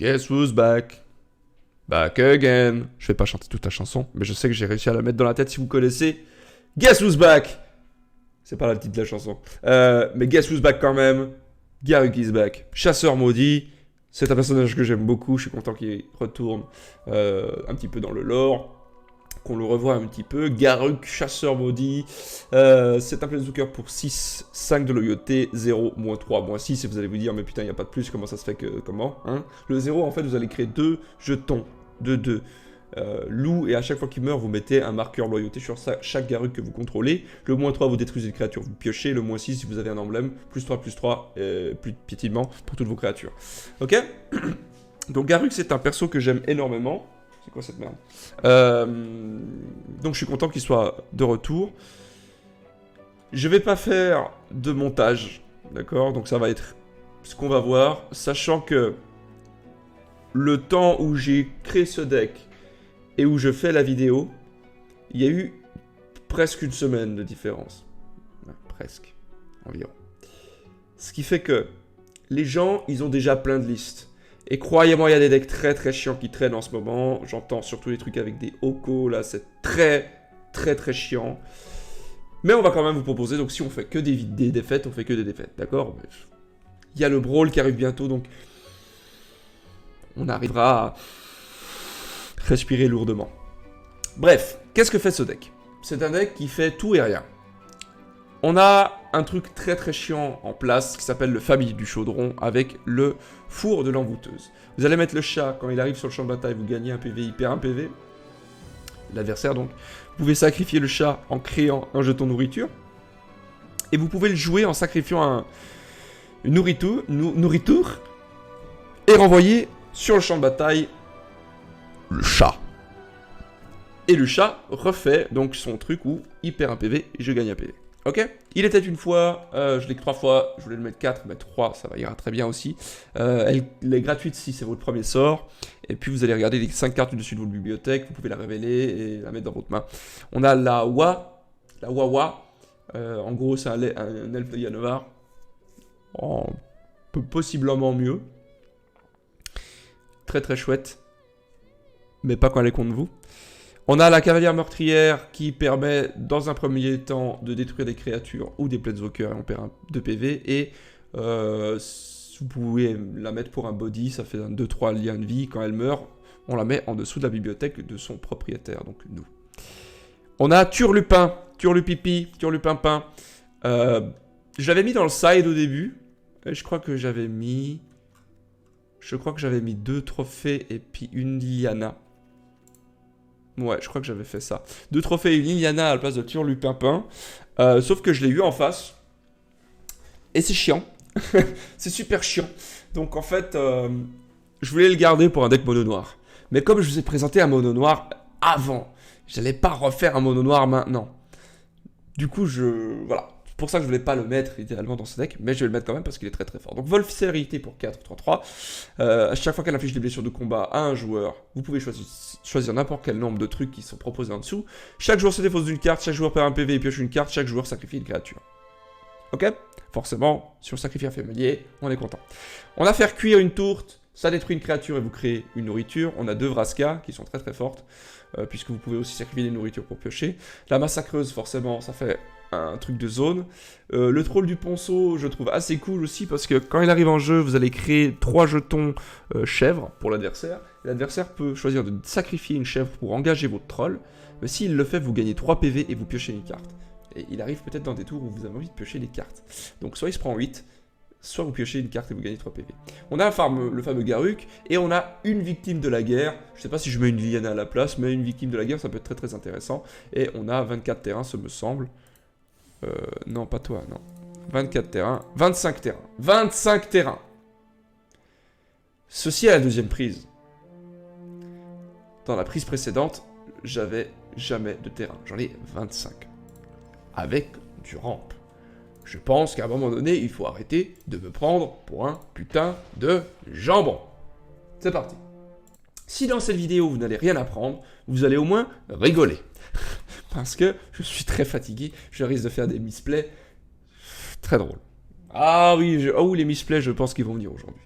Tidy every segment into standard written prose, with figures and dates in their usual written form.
Guess who's back? Back again. Je vais pas chanter toute la chanson, mais je sais que j'ai réussi à la mettre dans la tête si vous connaissez. Guess who's back? C'est pas le titre de la chanson. Mais guess who's back quand même? Garruk is back. Chasseur maudit. C'est un personnage que j'aime beaucoup. Je suis content qu'il retourne un petit peu dans le lore. Qu'on le revoit un petit peu. Garruk, chasseur maudit. C'est un Planeswalker pour 6, 5 de loyauté, 0, -3, -6. Et vous allez vous dire, mais putain, il n'y a pas de plus, comment ça se fait que. Comment hein? Le 0, en fait, vous allez créer 2 jetons de 2 loups. Et à chaque fois qu'il meurt, vous mettez un marqueur loyauté sur chaque Garruk que vous contrôlez. Le -3, vous détruisez une créature, vous piochez. Le -6, si vous avez un emblème, +3, +3, plus de piétinement pour toutes vos créatures. Ok? Donc Garruk, c'est un perso que j'aime énormément. C'est quoi cette merde? Donc je suis content qu'il soit de retour. Je vais pas faire de montage, d'accord? Donc ça va être ce qu'on va voir, sachant que le temps où j'ai créé ce deck et où je fais la vidéo, il y a eu presque une semaine de différence. Presque, environ. Ce qui fait que les gens, ils ont déjà plein de listes. Et croyez-moi, il y a des decks très très chiants qui traînent en ce moment. J'entends surtout les trucs avec des Oko, là, c'est très très très chiant. Mais on va quand même vous proposer, donc si on fait que des défaites, on fait que des défaites, d'accord? Il y a le Brawl qui arrive bientôt, donc on arrivera à respirer lourdement. Bref, qu'est-ce que fait ce deck? C'est un deck qui fait tout et rien. On a un truc très très chiant en place qui s'appelle le Famille du Chaudron avec le four de l'envoûteuse. Vous allez mettre le chat, quand il arrive sur le champ de bataille, vous gagnez un PV, il perd un PV. L'adversaire donc. Vous pouvez sacrifier le chat en créant un jeton nourriture. Et vous pouvez le jouer en sacrifiant une nourriture et renvoyer sur le champ de bataille le chat. Et le chat refait donc son truc où il perd un PV et je gagne un PV. Ok? Il était une fois, je l'ai que 3 fois, je voulais le mettre 4, mais 3, ça va ira très bien aussi. Elle est gratuite si c'est votre premier sort. Et puis vous allez regarder les 5 cartes au-dessus de votre bibliothèque, vous pouvez la révéler et la mettre dans votre main. On a la Wawa. En gros, c'est un elfe de Yanovar. Possiblement mieux. Très très chouette. Mais pas quand elle est contre vous. On a la cavalière meurtrière qui permet dans un premier temps de détruire des créatures ou des planeswalkers et on perd 2 PV. Et vous pouvez la mettre pour un body, ça fait un 2-3 liens de vie. Quand elle meurt, on la met en dessous de la bibliothèque de son propriétaire, donc nous. On a Turlupin, Turlupipi, Turlupimpin. Je l'avais mis dans le side au début. Et je crois que j'avais mis 2 trophées et puis une Liliana. Ouais, je crois que j'avais fait ça. 2 trophées et une Liliana à la place de Turlupimpin. Sauf que je l'ai eu en face. Et c'est chiant. C'est super chiant. Donc en fait, je voulais le garder pour un deck mono noir. Mais comme je vous ai présenté un mono noir avant, j'allais pas refaire un mono noir maintenant. Du coup, voilà. C'est pour ça que je voulais pas le mettre idéalement dans ce deck, mais je vais le mettre quand même parce qu'il est très très fort. Donc Wolf célérité pour 4-3-3. À chaque fois qu'elle inflige des blessures de combat à un joueur, vous pouvez choisir n'importe quel nombre de trucs qui sont proposés en dessous. Chaque joueur se défausse d'une carte, chaque joueur perd un PV et pioche une carte, chaque joueur sacrifie une créature. Ok? Forcément, sur le sacrifice familier, on est content. On a faire cuire une tourte, ça détruit une créature et vous créez une nourriture. On a 2 Vraska qui sont très très fortes, puisque vous pouvez aussi sacrifier des nourritures pour piocher. La massacreuse, forcément, ça fait un truc de zone. Le troll du ponceau, je trouve assez cool aussi, parce que quand il arrive en jeu, vous allez créer 3 jetons chèvres pour l'adversaire. L'adversaire peut choisir de sacrifier une chèvre pour engager votre troll, mais s'il le fait, vous gagnez 3 PV et vous piochez une carte. Et il arrive peut-être dans des tours où vous avez envie de piocher les cartes. Donc soit il se prend 8, soit vous piochez une carte et vous gagnez 3 PV. On a le fameux Garruk, et on a une victime de la guerre. Je sais pas si je mets une Liliana à la place, mais une victime de la guerre, ça peut être très très intéressant. Et on a 24 terrains, ce me semble. Non, pas toi, non. 24 terrains, 25 terrains. 25 terrains! Ceci est la deuxième prise. Dans la prise précédente, j'avais jamais de terrain. J'en ai 25. Avec du ramp. Je pense qu'à un moment donné, il faut arrêter de me prendre pour un putain de jambon. C'est parti. Si dans cette vidéo, vous n'allez rien apprendre, vous allez au moins rigoler. Parce que je suis très fatigué, je risque de faire des misplays très drôles. Ah oui, les misplays, je pense qu'ils vont venir aujourd'hui.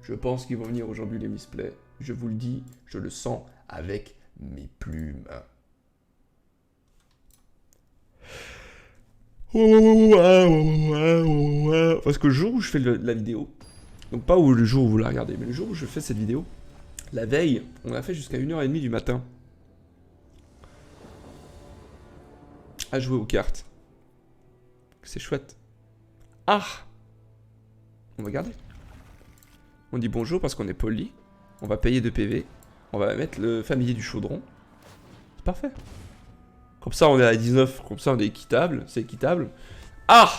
Je pense qu'ils vont venir aujourd'hui les misplays. Je vous le dis, je le sens avec mes plumes. Parce que le jour où je fais la vidéo, donc pas le jour où vous la regardez, mais le jour où je fais cette vidéo, la veille, on a fait jusqu'à 1h30 du matin à jouer aux cartes. C'est chouette. Ah! On va garder. On dit bonjour parce qu'on est poli. On va payer 2 PV. On va mettre le familier du chaudron. C'est parfait. Comme ça, on est à 19. Comme ça, on est équitable. C'est équitable. Ah!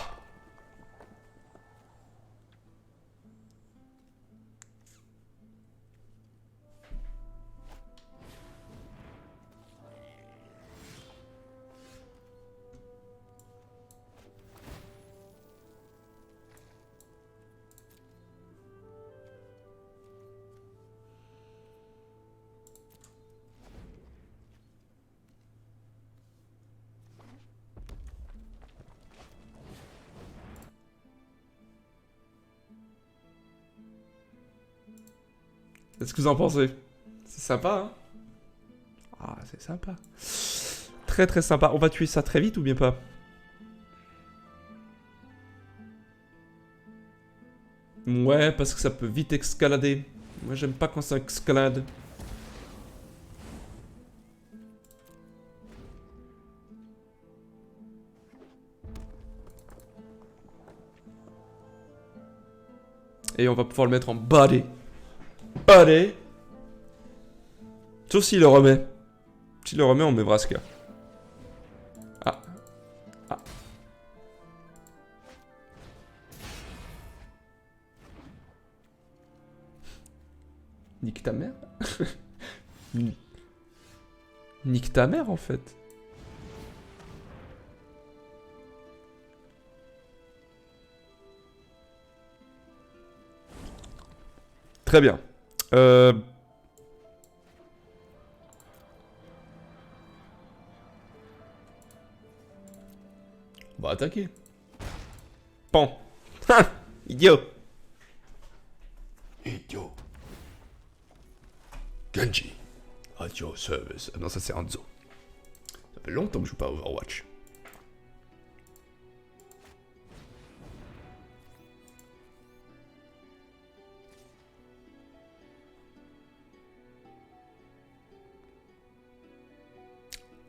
Qu'est-ce que vous en pensez? C'est sympa, hein? Ah, c'est sympa. Très très sympa. On va tuer ça très vite ou bien pas? Ouais, parce que ça peut vite escalader. Moi, j'aime pas quand ça escalade. Et on va pouvoir le mettre en body. Body. Sauf s'il le remet. S'il le remet, on met Vraska. Ah. Ah. Nique ta mère. Nique ta mère, en fait. Très bien. On va attaquer. Pan. Idiot. Idiot. Genji. At your service. Ah non, ça c'est Hanzo. Ça fait longtemps que je joue pas à Overwatch.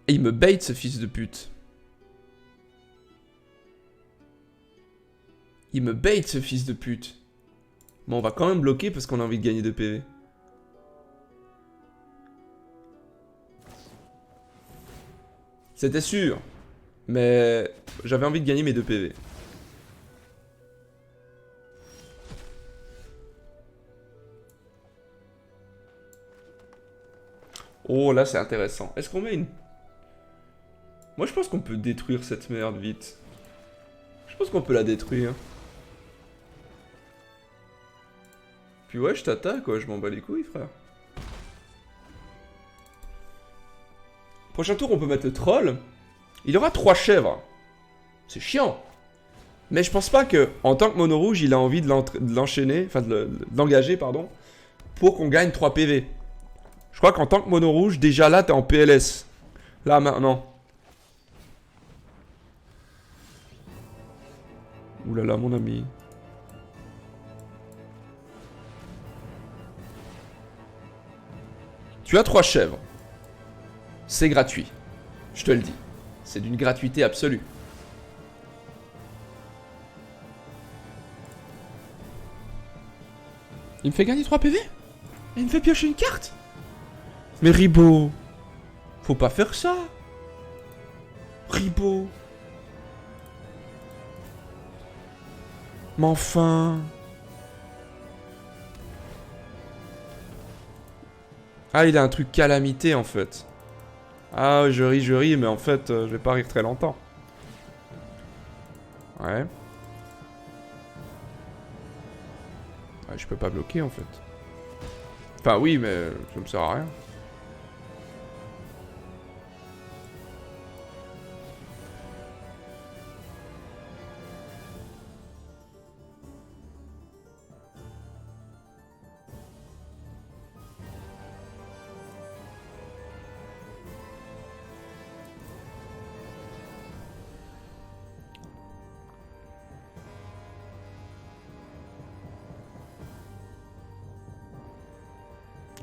Et il me bait ce fils de pute. Il me bait ce fils de pute. Mais on va quand même bloquer parce qu'on a envie de gagner 2 PV. C'était sûr. Mais j'avais envie de gagner mes 2 PV. Oh là c'est intéressant. Est-ce qu'on met une... Moi je pense qu'on peut détruire cette merde vite. Je pense qu'on peut la détruire. Puis ouais, je t'attaque, quoi, je m'en bats les couilles, frère. Prochain tour, on peut mettre le troll. Il aura 3 chèvres. C'est chiant. Mais je pense pas que, en tant que mono rouge, il a envie de l'enchaîner, enfin de l'engager, pardon, pour qu'on gagne 3 PV. Je crois qu'en tant que mono rouge, déjà là, t'es en PLS. Là, maintenant. Oulala, mon ami. Tu as 3 chèvres. C'est gratuit. Je te le dis. C'est d'une gratuité absolue. Il me fait gagner 3 PV? Et il me fait piocher une carte? Mais Ribo, faut pas faire ça. Ribo. Mais enfin. Ah, il a un truc calamité en fait. Ah, je ris, mais en fait, je vais pas rire très longtemps. Ouais. Ah, je peux pas bloquer en fait. Enfin, oui, mais ça me sert à rien.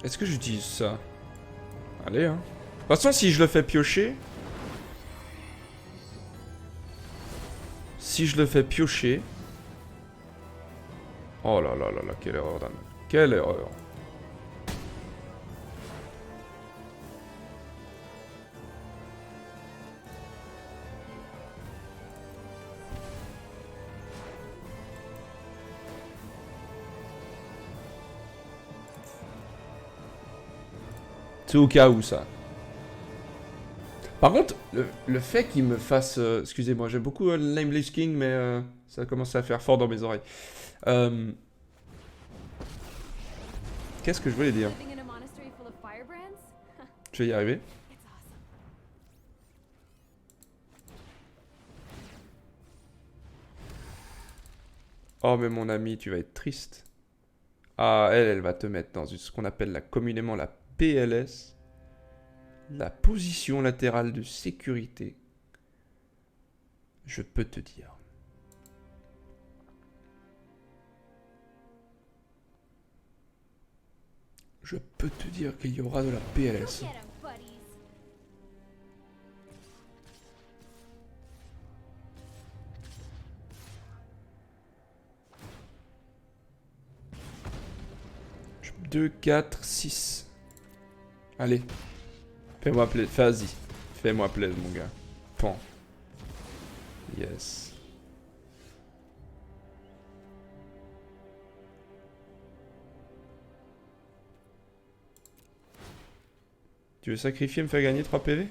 Est-ce que j'utilise ça? Allez, hein. De toute façon, si je le fais piocher... Si je le fais piocher... Oh là là là là, quelle erreur, Dan. Quelle erreur. C'est au cas où, ça. Par contre, le fait qu'il me fasse... excusez-moi, j'aime beaucoup Nameless King, mais ça a commencé à faire fort dans mes oreilles. Qu'est-ce que je voulais dire? Je vais y arriver. Oh, mais mon ami, tu vas être triste. Ah, elle va te mettre dans ce qu'on appelle communément la PLS. La position latérale de sécurité. Je peux te dire. Je peux te dire qu'il y aura de la PLS. Deux, 4, 6. Allez. Fais-moi plaisir. Vas-y. Fais-moi plaisir, mon gars. Pan. Yes. Tu veux sacrifier me faire gagner 3 PV?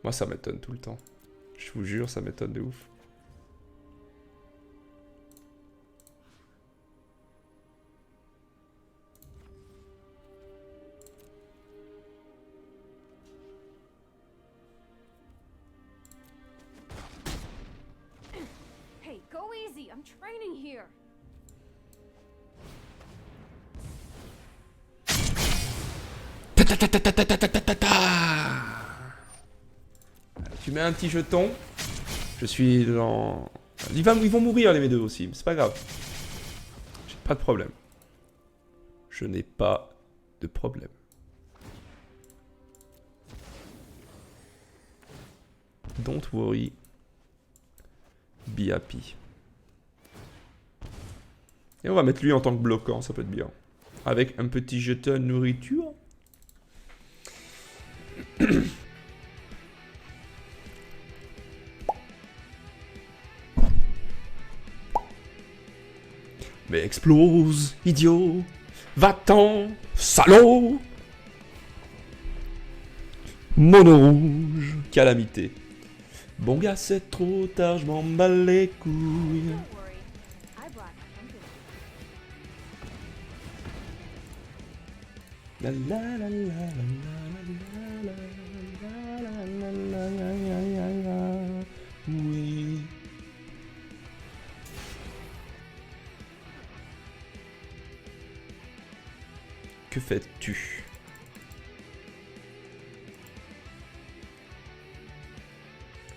Moi, ça m'étonne tout le temps. Je vous jure, ça m'étonne de ouf. Hey, go easy. I'm training here. Tu mets un petit jeton. Je suis dans... Ils vont mourir les mes deux aussi, mais c'est pas grave. J'ai pas de problème. Je n'ai pas de problème. Don't worry. Be happy. Et on va mettre lui en tant que bloquant, ça peut être bien. Avec un petit jeton de nourriture. Mais explose, idiot. Va-t'en, salaud. Mono rouge, calamité. Bon gars, c'est trop tard, je m'en bats les couilles. La la la la la la. Oui. Que fais-tu?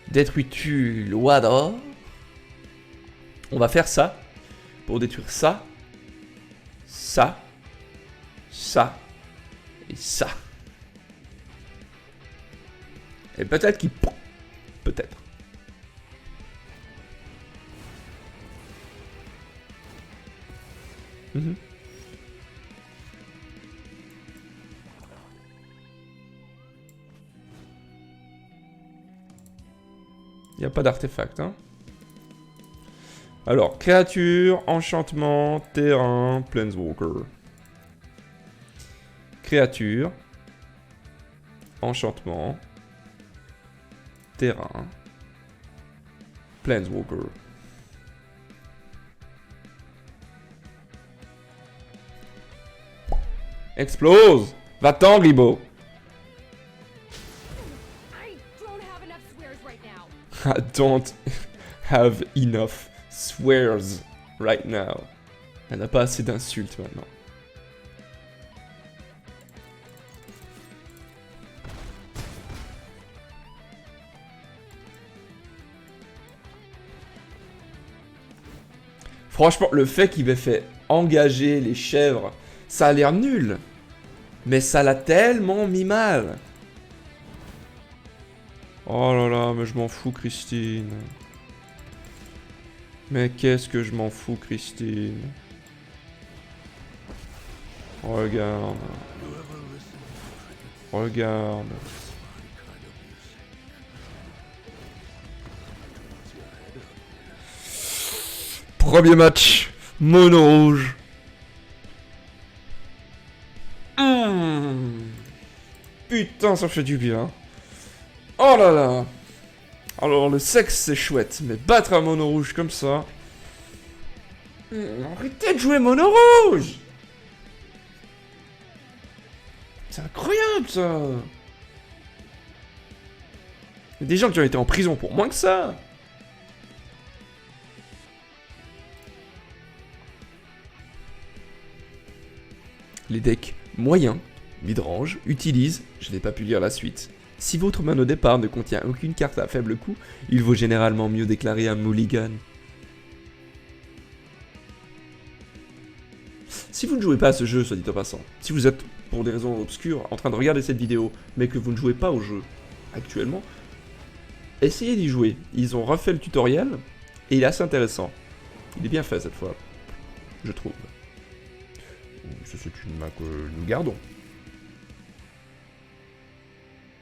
Détruis-tu le Wador? On va faire ça pour détruire ça, ça, ça et ça. Et peut-être qu'il... Peut-être. Il n'y a pas d'artefact, hein. Alors, créature, enchantement, terrain, planeswalker. Créature, enchantement, terrain, planeswalker. Explose! Va-t'en, Gribo! I don't have enough swears right now. Elle n'a pas assez d'insultes maintenant. Franchement, le fait qu'il m'ait fait engager les chèvres Ça a l'air nul. Mais ça l'a tellement mis mal. Oh là là, mais je m'en fous, Christine. Mais qu'est-ce que je m'en fous, Christine. Regarde. Regarde. Premier match. Mono rouge. Putain, ça fait du bien. Oh là là. Alors, le sexe, c'est chouette. Mais battre un mono rouge comme ça... Arrêtez de jouer mono rouge. C'est incroyable, ça. Il y a des gens qui ont été en prison pour moins que ça. Les decks moyens, midrange, utilisent, je n'ai pas pu lire la suite. Si votre main au départ ne contient aucune carte à faible coût, il vaut généralement mieux déclarer un mulligan. Si vous ne jouez pas à ce jeu, soit dit en passant, si vous êtes, pour des raisons obscures, en train de regarder cette vidéo, mais que vous ne jouez pas au jeu actuellement, essayez d'y jouer. Ils ont refait le tutoriel, et il est assez intéressant. Il est bien fait cette fois, je trouve. C'est une main que nous gardons.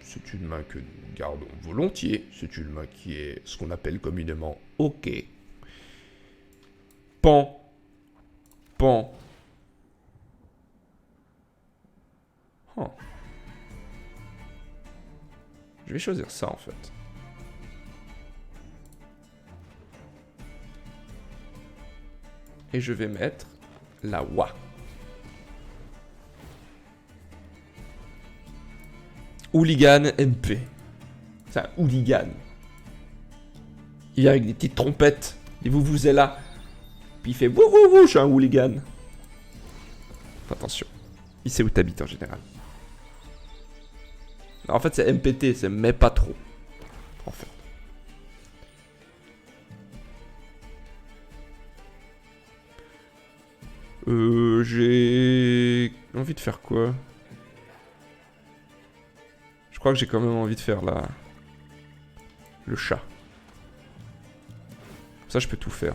C'est une main que nous gardons volontiers. C'est une main qui est ce qu'on appelle communément OK. Pan. Pan. Oh. Je vais choisir ça en fait. Et je vais mettre la Wa. Hooligan MP. C'est un hooligan. Il vient avec des petites trompettes. Et vous êtes là. Puis il fait wouh wouh wouh, je suis un hooligan. Attention. Il sait où t'habites en général. En fait, c'est MPT, c'est mais pas trop. En fait. J'ai envie de faire quoi? Je crois que j'ai quand même envie de faire le chat. Ça, je peux tout faire.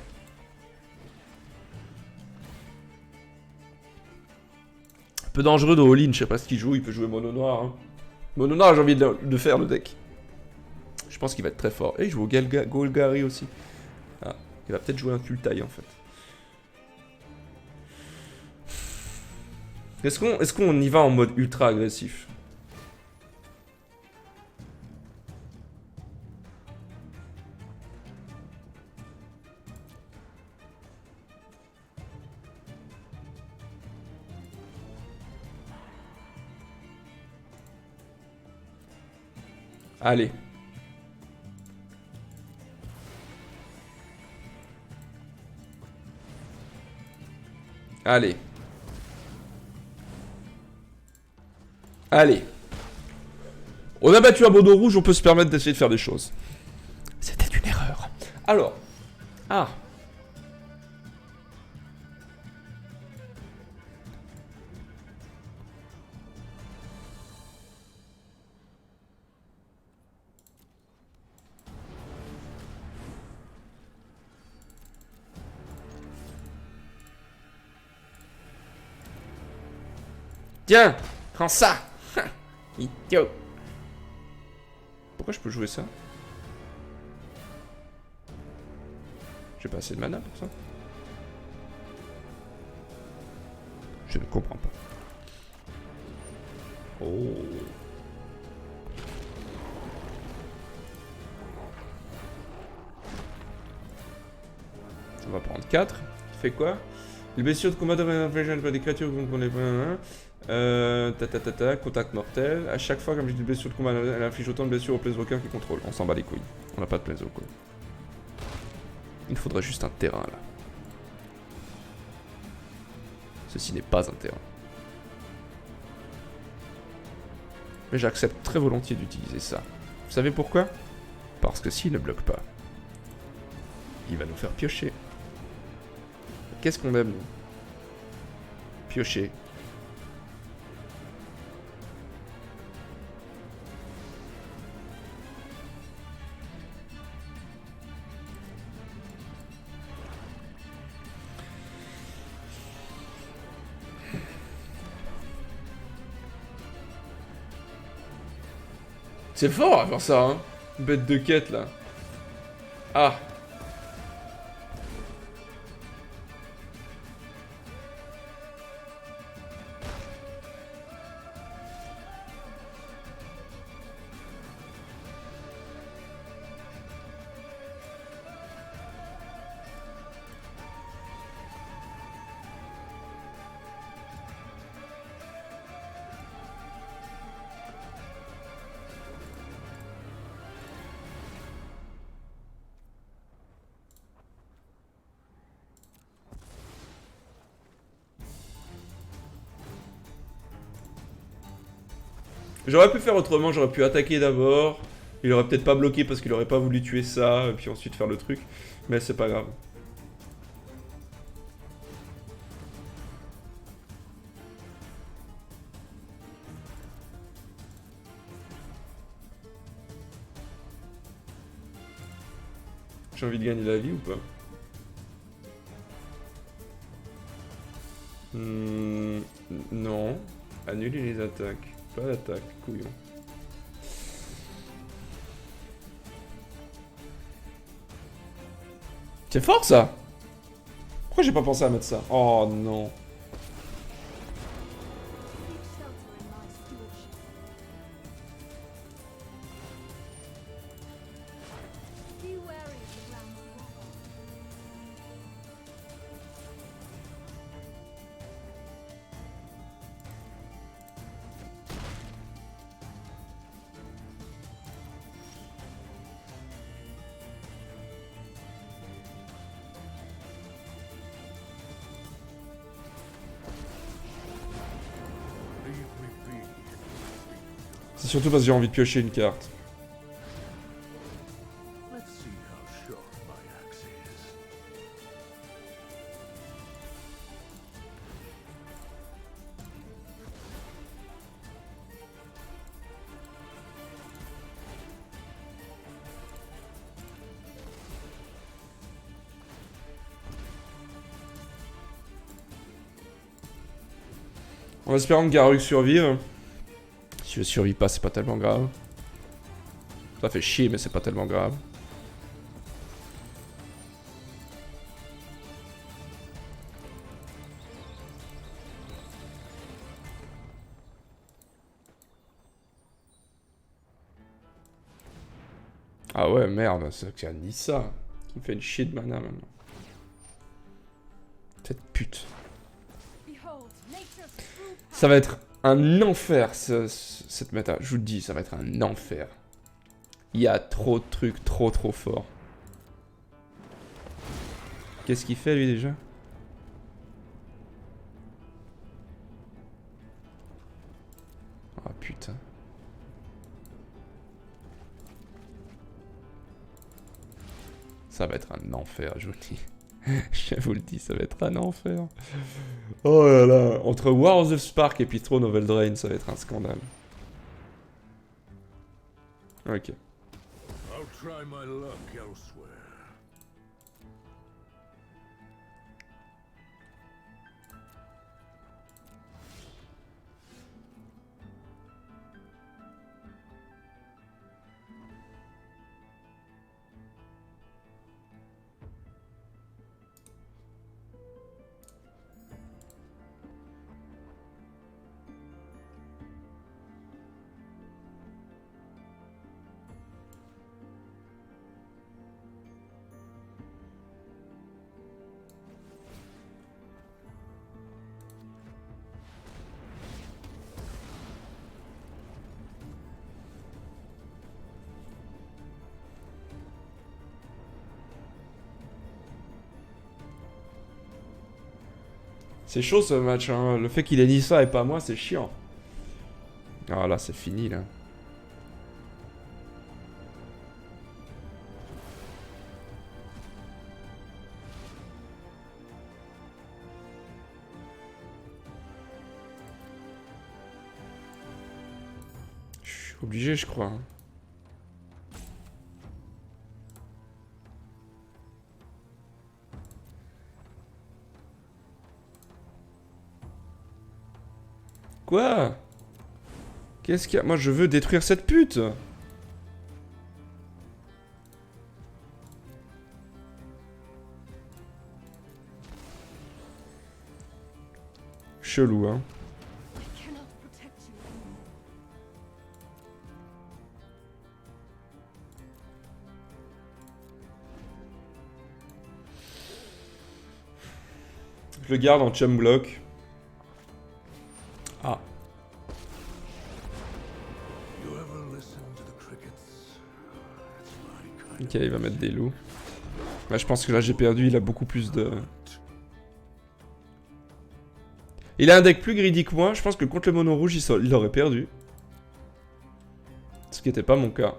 Un peu dangereux de all-in, je sais pas ce qu'il joue, il peut jouer mono noir. Hein. Mono noir, j'ai envie de faire le deck. Je pense qu'il va être très fort. Et il joue au Golgari aussi. Ah, il va peut-être jouer un Kultai en fait. Est-ce qu'on y va en mode ultra agressif? Allez. Allez. Allez. On a battu un mono rouge, on peut se permettre d'essayer de faire des choses. C'était une erreur. Alors. Ah. Tiens, prends ça. Idiot. Pourquoi je peux jouer ça? J'ai pas assez de mana pour ça. Je ne comprends pas. Oh. On va prendre 4. Fait quoi? Les blessures de combat devraient infliger des créatures contre les contact mortel. À chaque fois, comme je dis, blessure de combat, elle inflige autant de blessures au planeswalker qui contrôle. On s'en bat les couilles. On n'a pas de planeswalker. Il faudrait juste un terrain là. Ceci n'est pas un terrain. Mais j'accepte très volontiers d'utiliser ça. Vous savez pourquoi? Parce que s'il ne bloque pas, il va nous faire piocher. Qu'est-ce qu'on aime, nous? Piocher. C'est fort à faire ça, hein. Bête de quête, là. Ah. J'aurais pu faire autrement, j'aurais pu attaquer d'abord. Il aurait peut-être pas bloqué parce qu'il aurait pas voulu tuer ça, et puis ensuite faire le truc. Mais c'est pas grave. J'ai envie de gagner la vie ou pas? Non. Annuler les attaques. Pas d'attaque, couillon. C'est fort ça! Pourquoi j'ai pas pensé à mettre ça? Oh non. Seek shelter in my stewardship. Be wary of the ground you walk on. C'est surtout parce que j'ai envie de piocher une carte. Let's see how sharp my axe is. En espérant que Garruk survive. Si je survis pas, c'est pas tellement grave. Ça fait chier, mais c'est pas tellement grave. Ah ouais, merde, c'est qui a dit ça. Qui me fait une chier de mana maintenant. Cette pute. Behold, nature's true power. Ça va être un enfer, cette méta. Je vous le dis, ça va être un enfer. Il y a trop de trucs, trop forts. Qu'est-ce qu'il fait lui déjà? Ah putain. Ça va être un enfer, je vous le dis. Je vous le dis, ça va être un enfer. Oh là là. Entre War of the Spark et puis Throne of Eldraine, ça va être un scandale. Ok. I'll try my luck elsewhere. C'est chaud ce match, hein. Le fait qu'il ait dit ça et pas moi, c'est chiant. Ah là, c'est fini là. Je suis obligé, je crois. Quoi? Qu'est-ce qu'il y a? Moi, je veux détruire cette pute! chelou, hein. I cannot protect you anymore. Je le garde en chum block. Ah. You ever listen to the crickets? It's my kind Ok, il va mettre des loups. Là, je pense que là, j'ai perdu. Il a beaucoup plus de... Il a un deck plus greedy que moi. Je pense que contre le mono rouge, il aurait perdu. Ce qui n'était pas mon cas.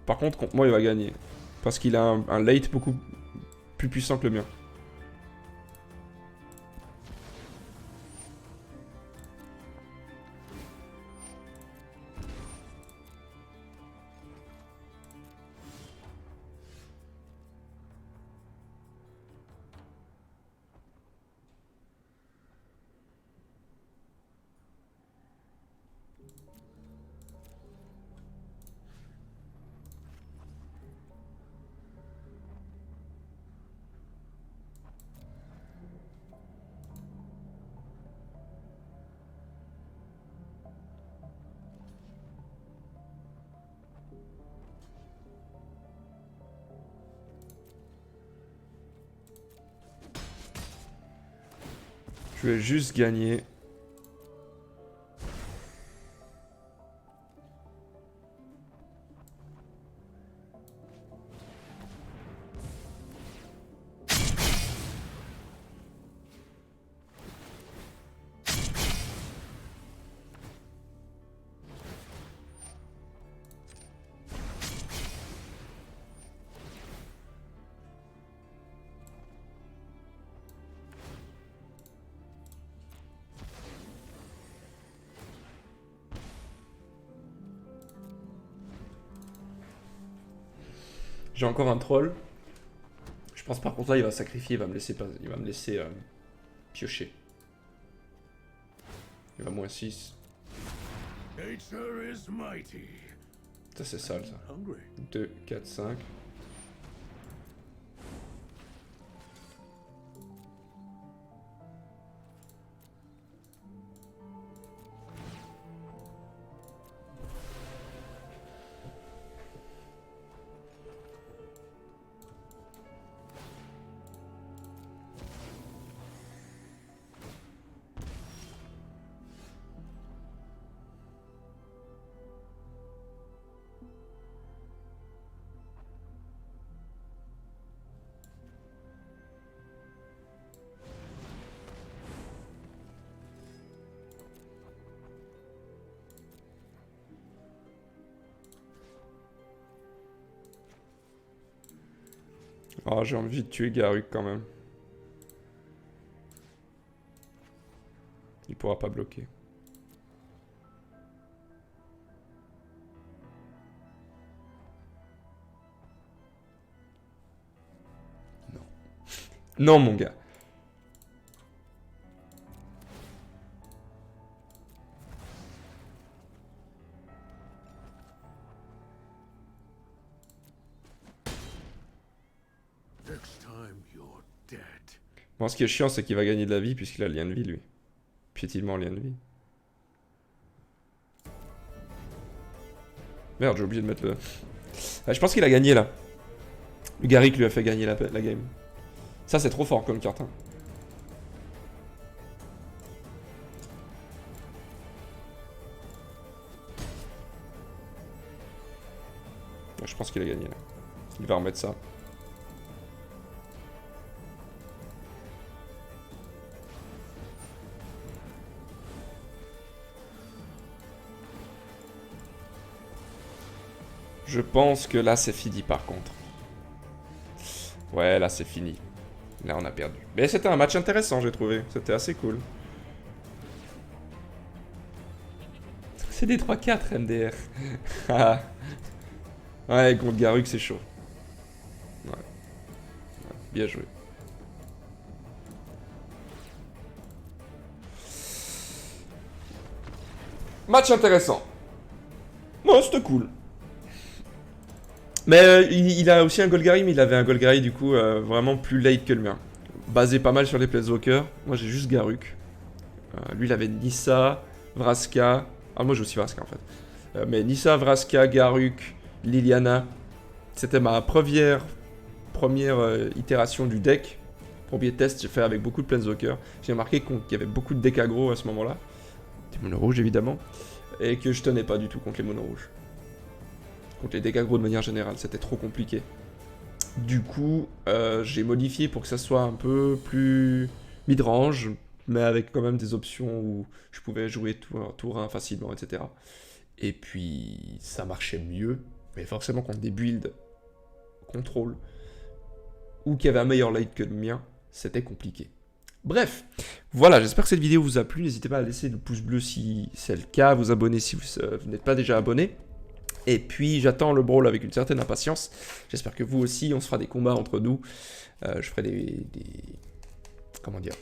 Par contre, contre moi, il va gagner. Parce qu'il a un late beaucoup plus puissant que le mien. Je vais juste gagner. J'ai encore un troll. Je pense par contre là il va sacrifier, il va me laisser, il va me laisser piocher. Il va moins 6. Nature is mighty. Ça c'est sale ça. Hungry. 2, 4, 5. Ah, j'ai envie de tuer Garuk quand même. Il pourra pas bloquer. Non. Non, mon gars. Next time you're dead. Bon, ce qui est chiant, c'est qu'il va gagner de la vie puisqu'il a le lien de vie, lui. Piétinement lien de vie. Merde, j'ai oublié de mettre le... Ah, je pense qu'il a gagné, là. Le Garrick lui a fait gagner la game. Ça, c'est trop fort comme carte, hein. Ouais, je pense qu'il a gagné, là. Il va remettre ça. Je pense que là, c'est fini, par contre. Ouais, là, c'est fini. Là, on a perdu. Mais c'était un match intéressant, j'ai trouvé. C'était assez cool. C'est des 3-4 MDR. Ouais, contre Garuk, c'est chaud. Ouais. Bien joué. Match intéressant. Ouais, c'était cool. Mais il a aussi un Golgari, mais il avait un Golgari du coup vraiment plus late que le mien. Basé pas mal sur les Planeswalkers. Moi j'ai juste Garuk. Lui, il avait Nissa, Vraska. Ah, moi, j'ai aussi Vraska, en fait. Mais Nissa, Vraska, Garruk, Liliana. C'était ma première itération du deck. Premier test, j'ai fait avec beaucoup de Planeswalker. J'ai remarqué qu'il y avait beaucoup de decks aggro à ce moment-là. Des monos rouges, évidemment. Et que je tenais pas du tout contre les monos rouges. Contre les decks aggro de manière générale, c'était trop compliqué. Du coup, j'ai modifié pour que ça soit un peu plus mid-range, mais avec quand même des options où je pouvais jouer tour 1 facilement, etc. Et puis, ça marchait mieux, mais forcément contre des builds contrôle, ou qui avaient un meilleur late que le mien, c'était compliqué. Bref, voilà, j'espère que cette vidéo vous a plu. N'hésitez pas à laisser le pouce bleu si c'est le cas, à vous abonner si vous n'êtes pas déjà abonné. Et puis j'attends le brawl avec une certaine impatience. J'espère que vous aussi, on se fera des combats entre nous. Je ferai comment dire,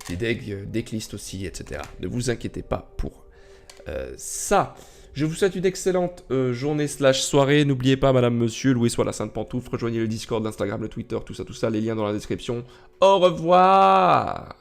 des decklists aussi, etc. Ne vous inquiétez pas pour ça. Je vous souhaite une excellente journée/soirée. N'oubliez pas, madame, monsieur, louez soit la Sainte Pantoufle. Rejoignez le Discord, l'Instagram, le Twitter, tout ça, les liens dans la description. Au revoir!